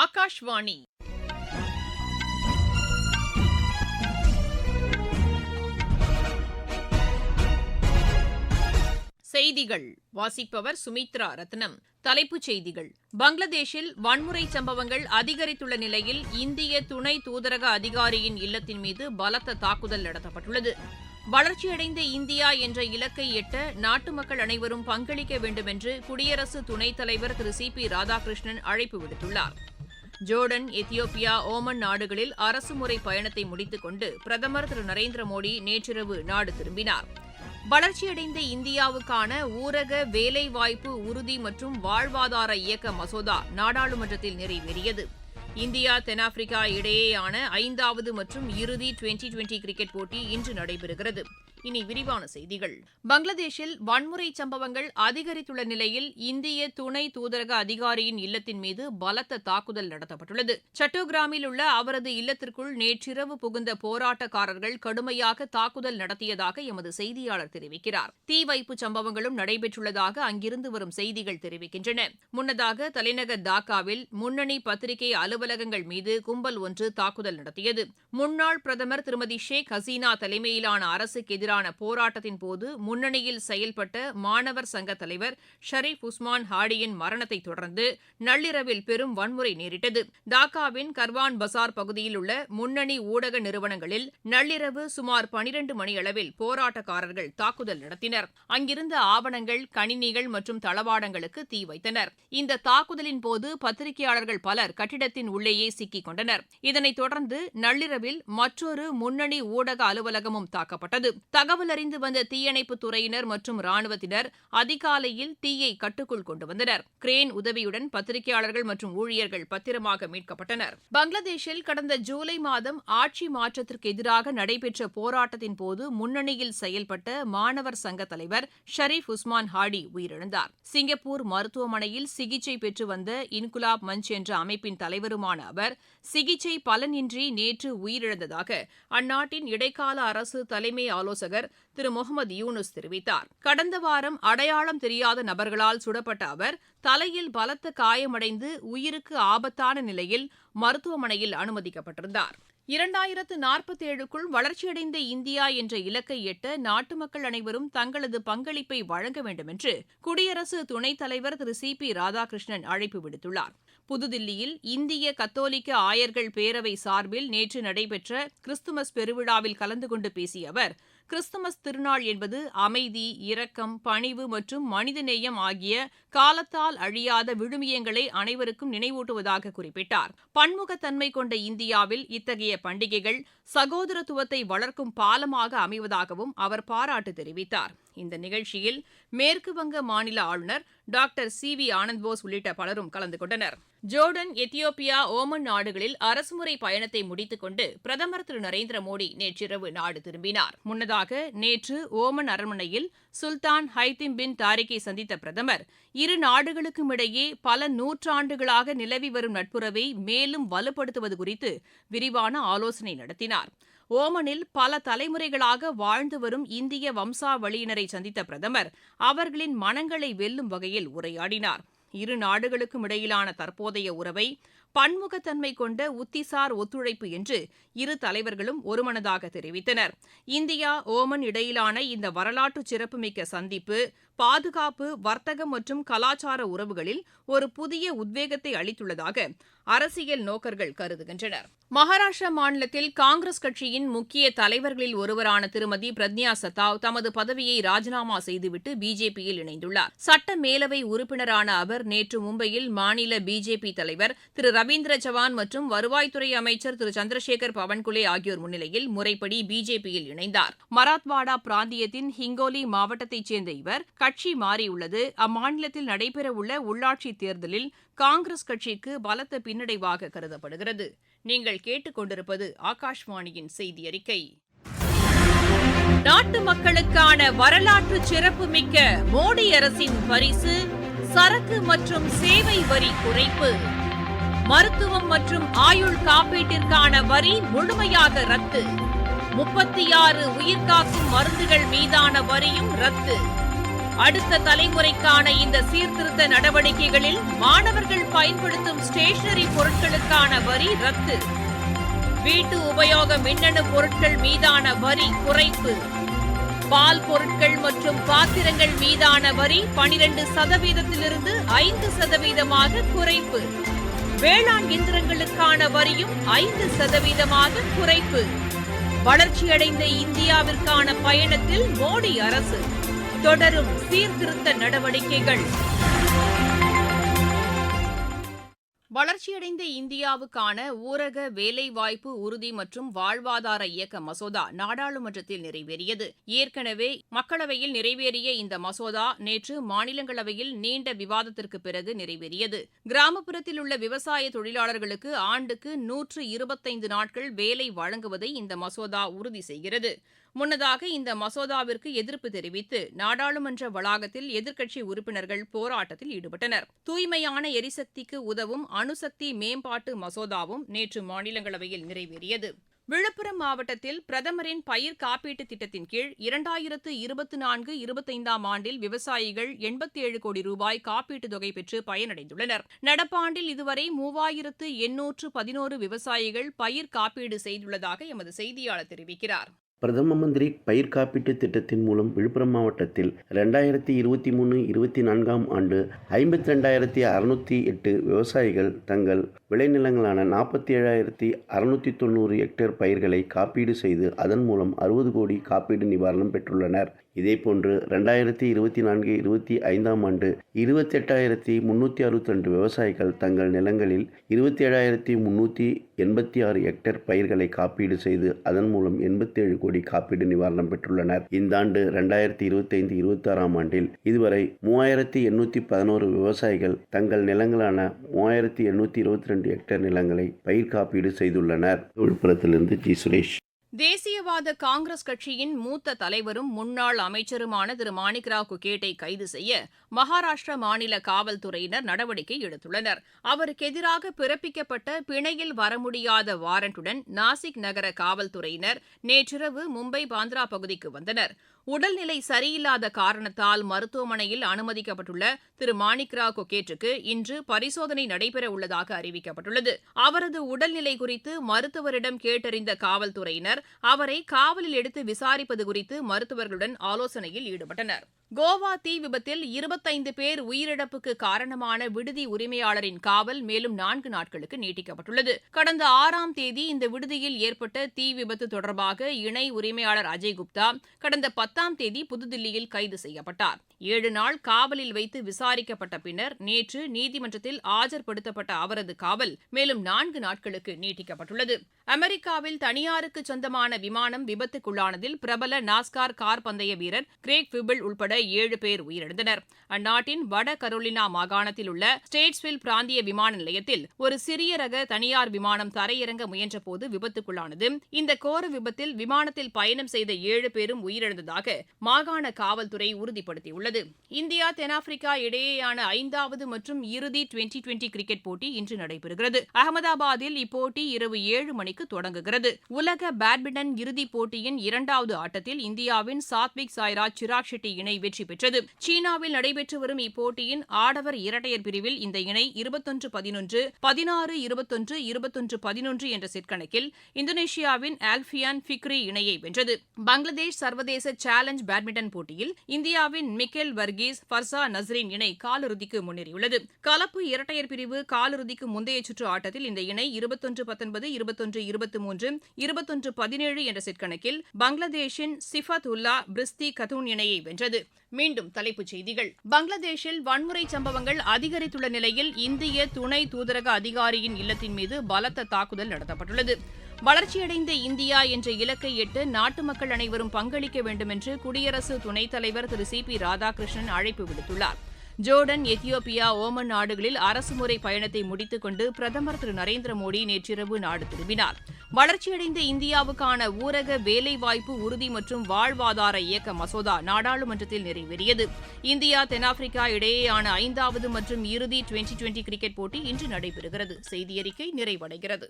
ஆகாஷ்வாணி. செய்திகள் வாசிப்பவர் சுமித்ரா ரத்னம். தலைப்புச் செய்திகள்: பங்களாதேஷில் வன்முறை சம்பவங்கள் அதிகரித்துள்ள நிலையில் இந்திய துணை தூதரக அதிகாரியின் இல்லத்தின் மீது பலத்த தாக்குதல் நடத்தப்பட்டுள்ளது. வளர்ச்சியடைந்த இந்தியா என்ற இலக்கை எட்ட நாட்டு மக்கள் அனைவரும் பங்களிக்க வேண்டும் என்று குடியரசு துணைத் தலைவர் திரு சி.பி. ராதாகிருஷ்ணன் அழைப்பு விடுத்துள்ளார். ஜோர்டன், எத்தியோப்பியா, ஓமன் நாடுகளில் அரசுமுறை பயணத்தை முடித்துக் கொண்டு பிரதமர் திரு நரேந்திர மோடி நேற்றிரவு நாடு திரும்பினார். வளர்ச்சியடைந்த இந்தியாவுக்கான ஊரக வேலைவாய்ப்பு உறுதி மற்றும் வாழ்வாதார இயக்க மசோதா நாடாளுமன்றத்தில் நிறைவேறியது. இந்தியா தென்னாப்பிரிக்கா இடையேயான 5வது மற்றும் இறுதி டுவெண்டி கிரிக்கெட் போட்டி இன்று நடைபெறுகிறது. இனி விரிவான செய்திகள். பங்களாதேஷில் வன்முறை சம்பவங்கள் அதிகரித்துள்ள நிலையில் இந்திய துணை தூதரக அதிகாரியின் இல்லத்தின் மீது பலத்த தாக்குதல் நடத்தப்பட்டுள்ளது. சட்டோகிராமில் உள்ள அவரது இல்லத்திற்குள் நேற்றிரவு புகுந்த போராட்டக்காரர்கள் கடுமையாக தாக்குதல் நடத்தியதாக எமது செய்தியாளர் தெரிவிக்கிறார். தீ வைப்பு சம்பவங்களும் நடைபெற்றுள்ளதாக அங்கிருந்து வரும் செய்திகள் தெரிவிக்கின்றன. முன்னதாக தலைநகர் டாக்காவில் முன்னணி பத்திரிகை அலுவலகங்கள் மீது கும்பல் ஒன்று தாக்குதல் நடத்தியது. முன்னாள் பிரதமர் திருமதி ஷேக் ஹசீனா தலைமையிலான அரசுக்கு எதிரான போராட்டத்தின் போது முன்னணியில் செயல்பட்ட மாணவர் சங்க தலைவர் ஷரீப் உஸ்மான் ஹாடியின் மரணத்தை தொடர்ந்து நள்ளிரவில் பெரும் வன்முறை நேரிட்டது. டாக்காவின் கர்வான் பசார் பகுதியில் உள்ள முன்னணி ஊடக நிறுவனங்களில் நள்ளிரவு சுமார் 12 மணியளவில் போராட்டக்காரர்கள் தாக்குதல் நடத்தினர். அங்கிருந்த ஆவணங்கள், கணினிகள் மற்றும் தளவாடங்களுக்கு தீ வைத்தனர். இந்த தாக்குதலின் போது பத்திரிகையாளர்கள் பலர் கட்டிடத்தின் உள்ளேயே சிக்கிக் கொண்டனர். இதனைத் தொடர்ந்து நள்ளிரவில் மற்றொரு முன்னணி ஊடக அலுவலகமும் தாக்கப்பட்டது. தகவல் அறிந்து வந்த தீயணைப்புத் துறையினர் மற்றும் ராணுவத்தினர் அதிகாலையில் தீயை கட்டுக்குள் கொண்டு வந்தனர். கிரேன் உதவியுடன் பத்திரிகையாளர்கள் மற்றும் ஊழியர்கள் பத்திரமாக மீட்கப்பட்டனர். பங்களாதேஷில் கடந்த ஜூலை மாதம் ஆட்சி மாற்றத்திற்கு எதிராக நடைபெற்ற போராட்டத்தின் போது முன்னணியில் செயல்பட்ட மாணவர் சங்க தலைவர் ஷரீப் உஸ்மான் ஹாடி உயிரிழந்தார். சிங்கப்பூர் மருத்துவமனையில் சிகிச்சை பெற்று வந்த இன்குலாப் மஞ்ச் என்ற அமைப்பின் தலைவருமான அவர் சிகிச்சை பலனின்றி நேற்று உயிரிழந்ததாக அந்நாட்டின் இடைக்கால அரசு தலைமை ஆலோசகர் திரு முகமது யூனுஸ் தெரிவித்தார். கடந்த வாரம் அடையாளம் தெரியாத நபர்களால் சுடப்பட்ட அவர் தலையில் பலத்த காயமடைந்து உயிருக்கு ஆபத்தான நிலையில் மருத்துவமனையில் அனுமதிக்கப்பட்டிருந்தார். 2047க்குள் வளர்ச்சியடைந்த இந்தியா என்ற இலக்கை எட்ட நாட்டு மக்கள் அனைவரும் தங்களது பங்களிப்பை வழங்க வேண்டும் என்று குடியரசு துணைத் தலைவர் திரு சி.பி. ராதாகிருஷ்ணன் அழைப்பு விடுத்துள்ளார். புதுதில்லியில் இந்திய கத்தோலிக்க ஆயர்கள் பேரவை சார்பில் நேற்று நடைபெற்ற கிறிஸ்துமஸ் பெருவிழாவில் கலந்து கொண்டு பேசிய அவர், கிறிஸ்துமஸ் திருநாள் என்பது அமைதி, இரக்கம், பணிவு மற்றும் மனிதநேயம் ஆகிய காலத்தால் அழியாத விழுமியங்களை அனைவருக்கும் நினைவூட்டுவதாக குறிப்பிட்டார். பன்முகத்தன்மை கொண்ட இந்தியாவில் இத்தகைய பண்டிகைகள் சகோதரத்துவத்தை வளர்க்கும் பாலமாக அமைவதாகவும் அவர் பாராட்டு தெரிவித்தார். இந்த நிகழ்ச்சியில் மேற்குவங்க மாநில ஆளுநர் டாக்டர் சி.வி. ஆனந்த்போஸ் உள்ளிட்ட பலரும் கலந்து கொண்டனர். ஜோர்டன், எத்தியோப்பியா, ஓமன் நாடுகளில் அரசுமுறை பயணத்தை முடித்துக் கொண்டு பிரதமர் திரு நரேந்திர மோடி நேற்றிரவு நாடு திரும்பினார். முன்னதாக நேற்று ஓமன் அரண்மனையில் சுல்தான் ஹைத்திம் பின் தாரிக்கை சந்தித்த பிரதமர் இரு நாடுகளுக்கும் இடையே பல நூற்றாண்டுகளாக நிலவி வரும் நட்புறவை மேலும் வலுப்படுத்துவது குறித்து விரிவான ஆலோசனை நடத்தினார். ஓமனில் பல தலைமுறைகளாக வாழ்ந்து வரும் இந்திய வம்சாவளியினரை சந்தித்த பிரதமர் அவர்களின் மனங்களை வெல்லும் வகையில் உரையாடினார். இரு நாடுகளுக்கும் இடையிலான தற்போதைய உறவை பன்முகத்தன்மை கொண்ட உத்திசார் ஒத்துழைப்பு என்று இரு தலைவர்களும் ஒருமனதாக தெரிவித்தனர். இந்தியா, ஓமன் இடையிலான இந்த வரலாற்று சிறப்புமிக்க சந்திப்பு பாதுகாப்பு, வர்த்தகம் மற்றும் கலாச்சார உறவுகளில் ஒரு புதிய உத்வேகத்தை அளித்துள்ளதாக அரசியல் நோக்கர்கள் கருதுகின்றனர். மகாராஷ்டிரா மாநிலத்தில் காங்கிரஸ் கட்சியின் முக்கிய தலைவர்களில் ஒருவரான திருமதி பிரக்யா சத்தாவ் தமது பதவியை ராஜினாமா செய்துவிட்டு பிஜேபியில் இணைந்துள்ளார். சட்ட மேலவை உறுப்பினரான அவர் நேற்று மும்பையில் மாநில பிஜேபி தலைவர் திரு ரவீந்திர சவான் மற்றும் வருவாய்த்துறை அமைச்சர் திரு சந்திரசேகர் பவன்குலே ஆகியோர் முன்னிலையில் முறைப்படி பிஜேபியில் இணைந்தார். மராத்வாடா பிராந்தியத்தின் ஹிங்கோலி மாவட்டத்தைச் சேர்ந்த இவர் கட்சி மாறியுள்ளது அம்மாநிலத்தில் நடைபெறவுள்ள உள்ளாட்சி தேர்தலில் காங்கிரஸ் கட்சிக்கு பலத்த பின்னடைவாக கருதப்படுகிறது. நீங்கள் கேட்டுக்கொண்டிருப்பது ஆகாஷ்வாணியின் செய்தி அறிக்கை. நாட்டு மக்களுக்கான வரலாற்று சிறப்புமிக்க மோடி அரசின் பரிசு சரக்கு மற்றும் சேவை வரி குறைப்பு. மருத்துவம் மற்றும் ஆயுள் காப்பீட்டிற்கான வரி முழுமையாக ரத்து. 36 உயிர்காக்கும் மருந்துகள் மீதான வரியும் ரத்து. அடுத்த தலைமுறைக்கான இந்த சீர்திருத்த நடவடிக்கைகளில் மாணவர்கள் பயன்படுத்தும் ஸ்டேஷனரி பொருட்களுக்கான வரி ரத்து. வீட்டு உபயோக மின்னணு பொருட்கள் மீதான வரி குறைப்பு. பால் பொருட்கள் மற்றும் பாத்திரங்கள் மீதான வரி 12%-இலிருந்து 5% குறைப்பு. வேளாண் இயந்திரங்களுக்கான வரியும் 5% குறைப்பு. வளர்ச்சியடைந்த இந்தியாவிற்கான பயணத்தில் மோடி அரசு தொடரும் சீர்திருத்த நடவடிக்கைகள். வளர்ச்சியடைந்த இந்தியாவுக்கான ஊரக வேலைவாய்ப்பு உறுதி மற்றும் வாழ்வாதார இயக்க மசோதா நாடாளுமன்றத்தில் நிறைவேறியது. ஏற்கனவே மக்களவையில் நிறைவேறிய இந்த மசோதா நேற்று மாநிலங்களவையில் நீண்ட விவாதத்திற்கு பிறகு நிறைவேறியது. கிராமப்புறத்தில் உள்ள விவசாய தொழிலாளர்களுக்கு ஆண்டுக்கு 125 நாட்கள் வேலை வழங்குவதை இந்த மசோதா உறுதி செய்கிறது. முன்னதாக இந்த மசோதாவிற்கு எதிர்ப்பு தெரிவித்து நாடாளுமன்ற வளாகத்தில் எதிர்க்கட்சி உறுப்பினர்கள் போராட்டத்தில் ஈடுபட்டனர். தூய்மையான எரிசக்திக்கு உதவும் அணுசக்தி மேம்பாட்டு மசோதாவும் நேற்று மாநிலங்களவையில் நிறைவேறியது. விழுப்புரம் மாவட்டத்தில் பிரதமரின் பயிர் காப்பீட்டுத் திட்டத்தின் கீழ் 2024-25 ஆண்டில் விவசாயிகள் 87 கோடி ரூபாய் காப்பீட்டுத் தொகை பெற்று பயனடைந்துள்ளனர். நடப்பாண்டில் இதுவரை 3811 விவசாயிகள் பயிர் காப்பீடு செய்துள்ளதாக எமது செய்தியாளர் தெரிவிக்கிறார். பிரதம மந்திரி பயிர் காப்பீட்டு திட்டத்தின் மூலம் விழுப்புரம் மாவட்டத்தில் 2023-24 ஆண்டு 52,608 விவசாயிகள் தங்கள் விளைநிலங்களான 47,690 ஹெக்டேர் பயிர்களை காப்பீடு செய்து அதன் மூலம் 60 கோடி காப்பீடு நிவாரணம் பெற்றுள்ளனர். இதேபோன்று 2024-25 ஆண்டு 28,362 விவசாயிகள் தங்கள் நிலங்களில் 27,386 ஹெக்டேர் பயிர்களை காப்பீடு செய்து அதன் மூலம் 87 கோடி காப்பீடு நிவாரணம் பெற்றுள்ளனர். இந்த ஆண்டு 2025-26 ஆண்டில் இதுவரை 3,811 விவசாயிகள் தங்கள் நிலங்களான 3,822 ஹெக்டேர் நிலங்களை பயிர் காப்பீடு செய்துள்ளனர். விழுப்புரத்திலிருந்து ஜி சுரேஷ். தேசியவாத காங்கிரஸ் கட்சியின் மூத்த தலைவரும் முன்னாள் அமைச்சருமான திரு மாணிக்ராவ் குகேட்டை கைது செய்ய மகாராஷ்டிரா மாநில காவல்துறையினர் நடவடிக்கை எடுத்துள்ளனர். அவருக்கு எதிராக பிறப்பிக்கப்பட்ட பிணையில் வர முடியாத வாரண்டுடன் நாசிக் நகர காவல்துறையினர் நேற்றிரவு மும்பை பாந்த்ரா பகுதிக்கு வந்தனர். உடல்நிலை சரியில்லாத காரணத்தால் மருத்துவமனையில் அனுமதிக்கப்பட்டுள்ள திரு மாணிக்ராவ் குகேட்டுக்கு இன்று பரிசோதனை நடைபெற உள்ளதாக அறிவிக்கப்பட்டுள்ளது. அவரது உடல்நிலை குறித்து மருத்துவரிடம் கேட்டறிந்த காவல்துறையினர் அவரை காவலில் எடுத்து விசாரிப்பது குறித்து மருத்துவர்களுடன் ஆலோசனையில் ஈடுபட்டனர். கோவா தீ விபத்தில் 25 பேர் உயிரிழப்புக்கு காரணமான விடுதி உரிமையாளரின் காவல் மேலும் 4 நாட்களுக்கு நீட்டிக்கப்பட்டுள்ளது. கடந்த 6ஆம் தேதி இந்த விடுதியில் ஏற்பட்ட தீ விபத்து தொடர்பாக இணை உரிமையாளர் அஜய் குப்தா கடந்த 10ஆம் தேதி புதுதில்லியில் கைது செய்யப்பட்டார். 7 நாள் காவலில் வைத்து விசாரிக்கப்பட்ட பின்னர் நேற்று நீதிமன்றத்தில் ஆஜர்படுத்தப்பட்ட அவரது காவல் மேலும் 4 நாட்களுக்கு நீட்டிக்கப்பட்டுள்ளது. அமெரிக்காவில் தனியாருக்கு சொந்தமான விமானம் விபத்துக்குள்ளானதில் பிரபல நாஸ்கார் கார் பந்தய வீரர் கிரேக் ஃபிபிள் உட்பட 7 பேர் உயிரிழந்தனர். அந்நாட்டின் வட கரோலினா மாகாணத்தில் உள்ள ஸ்டேட்ஸ்வில் பிராந்திய விமான நிலையத்தில் ஒரு சிறிய ரக தனியார் விமானம் தரையிறங்க முயன்றபோது விபத்துக்குள்ளானது. இந்த கோர விபத்தில் விமானத்தில் பயணம் செய்த 7 பேரும் உயிரிழந்ததாக மாகாண காவல்துறை உறுதிப்படுத்தியுள்ளது. இந்தியா தென்னாப்பிரிக்கா இடையேயான 5வது மற்றும் இறுதி டுவெண்டி கிரிக்கெட் போட்டி இன்று நடைபெறுகிறது. அகமதாபாத்தில் இப்போட்டி இரவு 7 மணிக்கு தொடங்குகிறது. உலக பேட்மிண்டன் இறுதிப் போட்டியின் 2வது ஆட்டத்தில் இந்தியாவின் சாத்விக் சாய்ராஜ் சிராக் ஷெட்டி இணை வெற்றி பெற்றது. சீனாவில் நடைபெற்று வரும் இப்போட்டியின் ஆடவர் இரட்டையர் பிரிவில் இந்த இணை 21-11, 16-21, 21-11 என்ற செட் கணக்கில் இந்தோனேஷியாவின் ஆல்பியான் ஃபிக்ரி இணையை வென்றது. பங்களாதேஷ் சர்வதேச சேலஞ்ச் பேட்மிண்டன் போட்டியில் இந்தியாவின் மிக்கேல் வர்கீஸ் ஃபர்சா நஸ்ரின் இணை காலிறுதிக்கு முன்னேறியுள்ளது. கலப்பு இரட்டையர் பிரிவு காலிறுதிக்கு முந்தைய சுற்று ஆட்டத்தில் இந்த இணை 21-19, 21-23, 21-17 என்ற செட் கணக்கில் பங்களாதேஷின் சிஃபத் உல்லா பிரிஸ்தி கதூன் இணையை வென்றது. மீண்டும் தலைப்புச் செய்திகள். பங்களாதேஷில் வன்முறை சம்பவங்கள் அதிகரித்துள்ள நிலையில் இந்திய துணை தூதரக அதிகாரியின் இல்லத்தின் மீது பலத்த தாக்குதல் நடத்தப்பட்டுள்ளது. வளர்ச்சியடைந்த இந்தியா என்ற இலக்கை எட்ட நாட்டு மக்கள் அனைவரும் பங்களிக்க வேண்டும் என்று குடியரசு துணைத் தலைவர் திரு சி.பி. ராதாகிருஷ்ணன் அழைப்பு விடுத்துள்ளார். ஜோர்டன், எத்தியோப்பியா, ஓமன் நாடுகளில் அரசுமுறை பயணத்தை முடித்துக் கொண்டு பிரதமர் திரு நரேந்திர மோடி நேற்றிரவு நாடு திரும்பினார். வளர்ச்சியடைந்த இந்தியாவுக்கான ஊரக வேலைவாய்ப்பு உறுதி மற்றும் வாழ்வாதார இயக்க மசோதா நாடாளுமன்றத்தில் நிறைவேறியது. இந்தியா தென்னாப்பிரிக்கா இடையேயான 5வது மற்றும் இறுதி டுவெண்டி கிரிக்கெட் போட்டி இன்று நடைபெறுகிறது. செய்தியறிக்கை நிறைவடைகிறது.